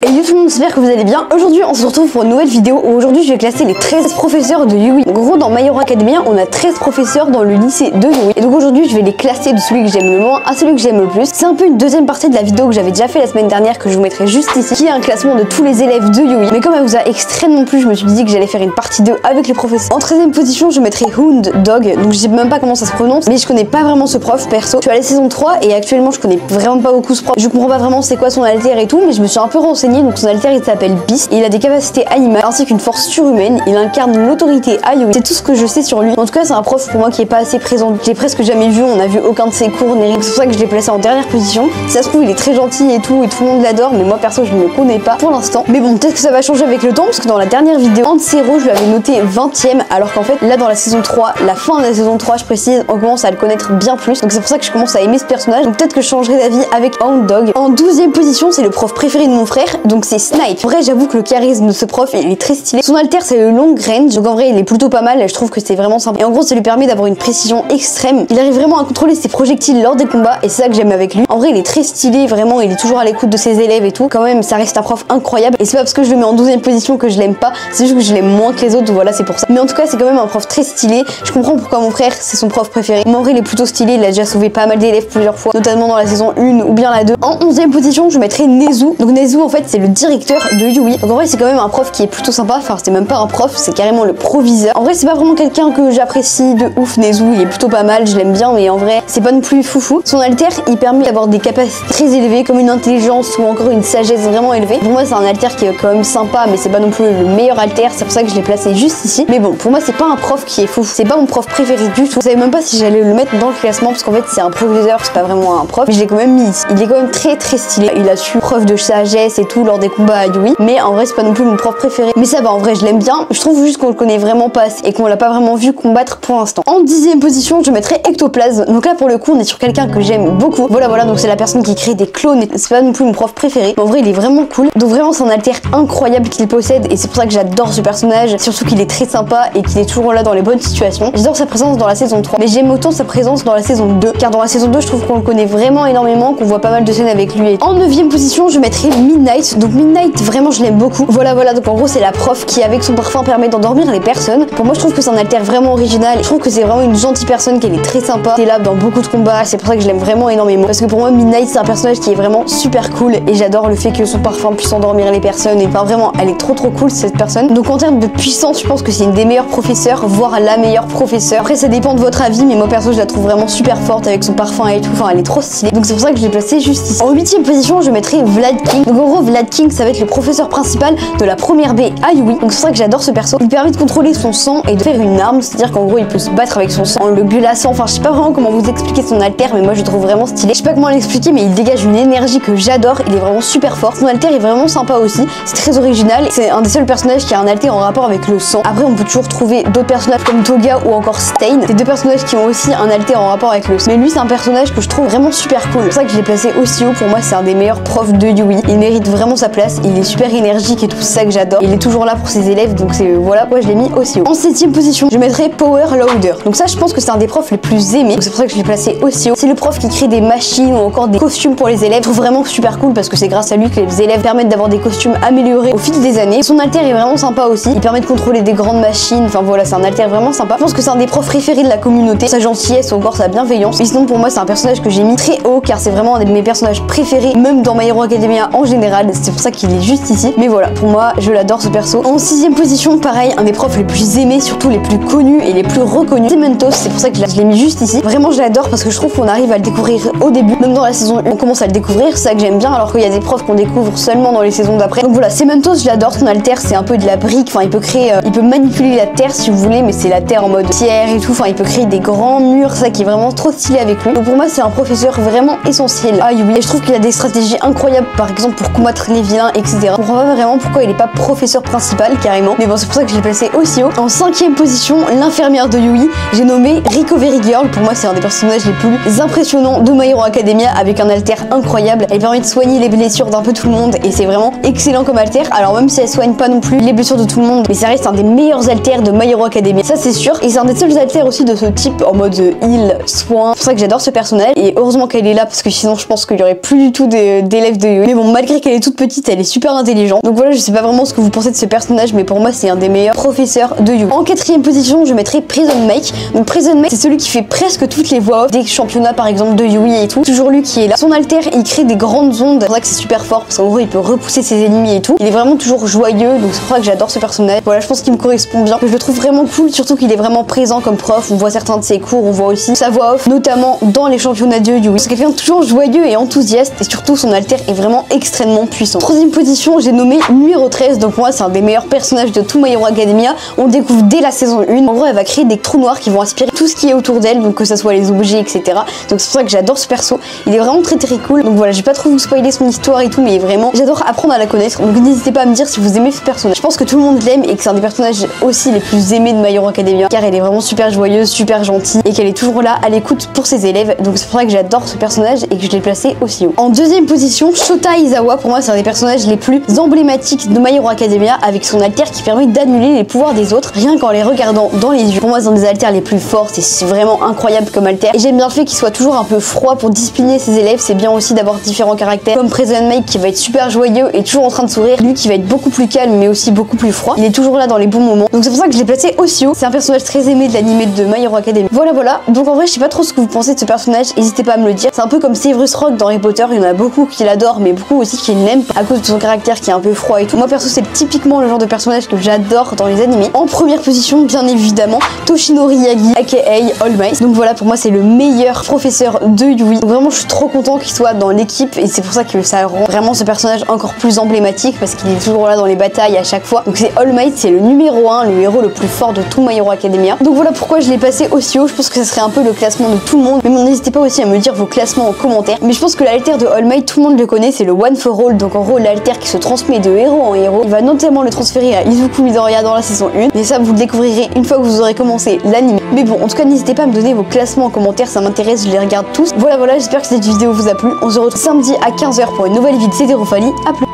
Et yo tout le monde, j'espère que vous allez bien. Aujourd'hui on se retrouve pour une nouvelle vidéo où aujourd'hui je vais classer les 13 professeurs de Yui. En gros dans My Hero Academia on a 13 professeurs dans le lycée de Yui. Et donc aujourd'hui je vais les classer de celui que j'aime le moins à celui que j'aime le plus. C'est un peu une deuxième partie de la vidéo que j'avais déjà fait la semaine dernière que je vous mettrai juste ici, qui est un classement de tous les élèves de Yui. Mais comme elle vous a extrêmement plu, je me suis dit que j'allais faire une partie 2 avec les professeurs. En 13e position je mettrai Hound Dog, donc je sais même pas comment ça se prononce, mais je connais pas vraiment ce prof perso. Je suis à la saison 3 et actuellement je connais vraiment pas beaucoup ce prof. Je comprends pas vraiment c'est quoi son alter et tout, mais je me suis un peu renseignée. Donc son alter il s'appelle Beast et il a des capacités animales ainsi qu'une force surhumaine. Il incarne l'autorité à Yui. C'est tout ce que je sais sur lui. En tout cas c'est un prof pour moi qui est pas assez présent. Je l'ai presque jamais vu, on a vu aucun de ses cours ni rien. C'est pour ça que je l'ai placé en dernière position. Si ça se trouve il est très gentil et tout le monde l'adore, mais moi perso je ne le connais pas pour l'instant. Mais bon, peut-être que ça va changer avec le temps, parce que dans la dernière vidéo Hansero je l'avais noté 20ème, alors qu'en fait là dans la saison 3, la fin de la saison 3 je précise, on commence à le connaître bien plus. Donc c'est pour ça que je commence à aimer ce personnage. Donc peut-être que je changerai d'avis avec Hound Dog. En 12ème position c'est le prof préféré de mon frère, donc c'est Snipe. En vrai j'avoue que le charisme de ce prof il est très stylé. Son alter c'est le long range, donc en vrai il est plutôt pas mal, je trouve que c'est vraiment sympa. Et en gros ça lui permet d'avoir une précision extrême. Il arrive vraiment à contrôler ses projectiles lors des combats et c'est ça que j'aime avec lui. En vrai il est très stylé, vraiment il est toujours à l'écoute de ses élèves et tout. Quand même ça reste un prof incroyable et c'est pas parce que je le mets en 12ème position que je l'aime pas, c'est juste que je l'aime moins que les autres, voilà c'est pour ça. Mais en tout cas c'est quand même un prof très stylé. Je comprends pourquoi mon frère c'est son prof préféré. Mais en vrai il est plutôt stylé, il a déjà sauvé pas mal d'élèves plusieurs fois, notamment dans la saison 1 ou bien la 2. En 11ème position je mettrai Nezu. Donc Nezu en fait c'est le directeur de Yui. Donc en vrai c'est quand même un prof qui est plutôt sympa, enfin c'est même pas un prof, c'est carrément le proviseur. En vrai c'est pas vraiment quelqu'un que j'apprécie de ouf. Nezu il est plutôt pas mal, je l'aime bien, mais en vrai c'est pas non plus foufou. Son alter il permet d'avoir des capacités très élevées comme une intelligence ou encore une sagesse vraiment élevée. Pour moi c'est un alter qui est quand même sympa, mais c'est pas non plus le meilleur alter, c'est pour ça que je l'ai placé juste ici. Mais bon, pour moi c'est pas un prof qui est foufou, c'est pas mon prof préféré du tout. Je savais même pas si j'allais le mettre dans le classement parce qu'en fait c'est un proviseur, c'est pas vraiment un prof, mais je l'ai quand même mis ici. Il est quand même très stylé, il a su preuve de sagesse et tout lors des combats à Yui, mais en vrai c'est pas non plus mon prof préféré. Mais ça va, en vrai je l'aime bien, je trouve juste qu'on le connaît vraiment pas assez et qu'on l'a pas vraiment vu combattre pour l'instant. En 10ème position je mettrais Ectoplasme. Donc là pour le coup on est sur quelqu'un que j'aime beaucoup. Voilà, donc c'est la personne qui crée des clones, c'est pas non plus mon prof préféré, mais en vrai il est vraiment cool. Donc vraiment c'est un alter incroyable qu'il possède et c'est pour ça que j'adore ce personnage, surtout qu'il est très sympa et qu'il est toujours là dans les bonnes situations. J'adore sa présence dans la saison 3, mais j'aime autant sa présence dans la saison 2, car dans la saison 2 je trouve qu'on le connaît vraiment énormément, qu'on voit pas mal de scènes avec lui. En 9ème position je mettrais Midnight. Donc Midnight vraiment je l'aime beaucoup. Voilà, donc en gros c'est la prof qui avec son parfum permet d'endormir les personnes. Pour moi je trouve que c'est un alter vraiment original, je trouve que c'est vraiment une gentille personne, qu'elle est très sympa, elle est là dans beaucoup de combats, c'est pour ça que je l'aime vraiment énormément, parce que pour moi Midnight c'est un personnage qui est vraiment super cool et j'adore le fait que son parfum puisse endormir les personnes. Et enfin vraiment elle est trop cool cette personne. Donc en termes de puissance je pense que c'est une des meilleures professeurs, voire la meilleure professeure. Après ça dépend de votre avis, mais moi perso je la trouve vraiment super forte avec son parfum et tout, enfin elle est trop stylée, donc c'est pour ça que je l'ai placée juste ici. En 8ème position je mettrai Vlad King. Donc en gros Vlad King ça va être le professeur principal de la première B à Yui, donc c'est pour ça que j'adore ce perso. Il permet de contrôler son sang et de faire une arme, c'est à dire qu'en gros il peut se battre avec son sang en le glaçant. Enfin je sais pas vraiment comment vous expliquer son alter, mais moi je le trouve vraiment stylé. Je sais pas comment l'expliquer, mais il dégage une énergie que j'adore, il est vraiment super fort. Son alter est vraiment sympa aussi, c'est très original, c'est un des seuls personnages qui a un alter en rapport avec le sang. Après on peut toujours trouver d'autres personnages comme Toga ou encore Stain, c'est deux personnages qui ont aussi un alter en rapport avec le sang, mais lui c'est un personnage que je trouve vraiment super cool, c'est pour ça que je l'ai placé aussi haut. Pour moi c'est un des meilleurs profs de Yui, il mérite vraiment sa place, il est super énergique et tout, c'est ça que j'adore. Il est toujours là pour ses élèves, donc c'est voilà pourquoi je l'ai mis aussi haut. En 7ème position je mettrai Power Loader. Donc ça je pense que c'est un des profs les plus aimés, donc c'est pour ça que je l'ai placé aussi haut. C'est le prof qui crée des machines ou encore des costumes pour les élèves. Je trouve vraiment super cool parce que c'est grâce à lui que les élèves permettent d'avoir des costumes améliorés au fil des années. Son alter est vraiment sympa aussi, il permet de contrôler des grandes machines, enfin voilà c'est un alter vraiment sympa. Je pense que c'est un des profs préférés de la communauté, sa gentillesse ou encore sa bienveillance. Et sinon pour moi c'est un personnage que j'ai mis très haut car c'est vraiment un de mes personnages préférés, même dans My Hero Academia en général, c'est pour ça qu'il est juste ici. Mais voilà, pour moi je l'adore ce perso. En 6ème position pareil, un des profs les plus aimés, surtout les plus connus et les plus reconnus, c'est Mentos. C'est pour ça que je l'ai mis juste ici. Vraiment je l'adore parce que je trouve qu'on arrive à le découvrir au début, même dans la saison 1 on commence à le découvrir, c'est ça que j'aime bien, alors qu'il y a des profs qu'on découvre seulement dans les saisons d'après. Donc voilà, c'est Mentos, je l'adore. Son alter c'est un peu de la brique, enfin il peut créer, il peut manipuler la terre si vous voulez, mais c'est la terre en mode pierre et tout, enfin il peut créer des grands murs, ça qui est vraiment trop stylé avec lui. Donc pour moi c'est un professeur vraiment essentiel à Yui et je trouve qu'il a des stratégies incroyables, par exemple pour combattre les vilains, etc. Je comprends pas vraiment pourquoi il est pas professeur principal carrément, mais bon c'est pour ça que je l'ai placé aussi haut. En 5ème position, l'infirmière de Yui, j'ai nommé Recovery Girl. Pour moi c'est un des personnages les plus impressionnants de My Hero Academia, avec un alter incroyable. Elle permet de soigner les blessures d'un peu tout le monde et c'est vraiment excellent comme alter. Alors même si elle soigne pas non plus les blessures de tout le monde, mais ça reste un des meilleurs alters de My Hero Academia, ça c'est sûr. Et c'est un des seuls alters aussi de ce type en mode heal, soin. C'est pour ça que j'adore ce personnage et heureusement qu'elle est là parce que sinon je pense qu'il y aurait plus du tout d'élèves de Yui. Mais bon, malgré qu'elle est toute petite petite, elle est super intelligente. Donc voilà, je sais pas vraiment ce que vous pensez de ce personnage, mais pour moi c'est un des meilleurs professeurs de Yu-Gi-Oh! En quatrième position, je mettrai Prison Mike. Donc Prison Mike, c'est celui qui fait presque toutes les voix off des championnats par exemple de Yu-Gi et tout. Toujours lui qui est là. Son alter, il crée des grandes ondes. C'est pour ça que c'est super fort parce qu'en gros il peut repousser ses ennemis et tout. Il est vraiment toujours joyeux, donc c'est pour ça que j'adore ce personnage. Voilà, je pense qu'il me correspond bien. Je le trouve vraiment cool, surtout qu'il est vraiment présent comme prof. On voit certains de ses cours, on voit aussi sa voix off, notamment dans les championnats de Yu-Gi. C'est quelqu'un de toujours joyeux et enthousiaste, et surtout son alter est vraiment extrêmement puissant. Troisième position, j'ai nommé numéro 13. Donc pour moi c'est un des meilleurs personnages de tout My Hero Academia. On le découvre dès la saison 1. En gros, elle va créer des trous noirs qui vont aspirer tout ce qui est autour d'elle, donc que ça soit les objets, etc. Donc c'est pour ça que j'adore ce perso. Il est vraiment très cool. Donc voilà, je vais pas trop vous spoiler son histoire et tout, mais vraiment j'adore apprendre à la connaître. Donc n'hésitez pas à me dire si vous aimez ce personnage. Je pense que tout le monde l'aime et que c'est un des personnages aussi les plus aimés de My Hero Academia, car elle est vraiment super joyeuse, super gentille et qu'elle est toujours là à l'écoute pour ses élèves. Donc c'est pour ça que j'adore ce personnage et que je l'ai placé aussi haut. En deuxième position, Shota Izawa. Pour moi c'est un des personnages les plus emblématiques de My Hero Academia, avec son alter qui permet d'annuler les pouvoirs des autres rien qu'en les regardant dans les yeux. Pour moi c'est un des alters les plus forts, c'est vraiment incroyable comme alter, et j'aime bien le fait qu'il soit toujours un peu froid pour discipliner ses élèves. C'est bien aussi d'avoir différents caractères, comme Prison Mike qui va être super joyeux et toujours en train de sourire, lui qui va être beaucoup plus calme mais aussi beaucoup plus froid. Il est toujours là dans les bons moments, donc c'est pour ça que je l'ai placé aussi haut. C'est un personnage très aimé de l'animé de My Hero Academia. Voilà, donc en vrai je sais pas trop ce que vous pensez de ce personnage, n'hésitez pas à me le dire. C'est un peu comme Severus Rogue dans Harry Potter, il y en a beaucoup qui l'adorent mais beaucoup aussi qui l'aiment à cause de son caractère qui est un peu froid et tout. Moi perso c'est typiquement le genre de personnage que j'adore dans les animés. En première position bien évidemment Toshinori Yagi aka All Might. Donc voilà, pour moi c'est le meilleur professeur de Yui. Donc vraiment je suis trop content qu'il soit dans l'équipe, et c'est pour ça que ça rend vraiment ce personnage encore plus emblématique, parce qu'il est toujours là dans les batailles à chaque fois. Donc c'est All Might, c'est le numéro 1, le héros le plus fort de tout My Hero Academia. Donc voilà pourquoi je l'ai passé aussi haut. Je pense que ça serait un peu le classement de tout le monde, mais bon, n'hésitez pas aussi à me dire vos classements en commentaire. Mais je pense que l'alter de All Might, tout le monde le connaît, c'est le One for All. Donc en gros l'alter qui se transmet de héros en héros. Il va notamment le transférer à Izuku Midoriya dans la saison 1, mais ça vous le découvrirez une fois que vous aurez commencé l'anime. Mais bon, en tout cas n'hésitez pas à me donner vos classements en commentaire, ça m'intéresse, je les regarde tous. Voilà, j'espère que cette vidéo vous a plu. On se retrouve samedi à 15h pour une nouvelle vidéo. C'était Roufali, à plus.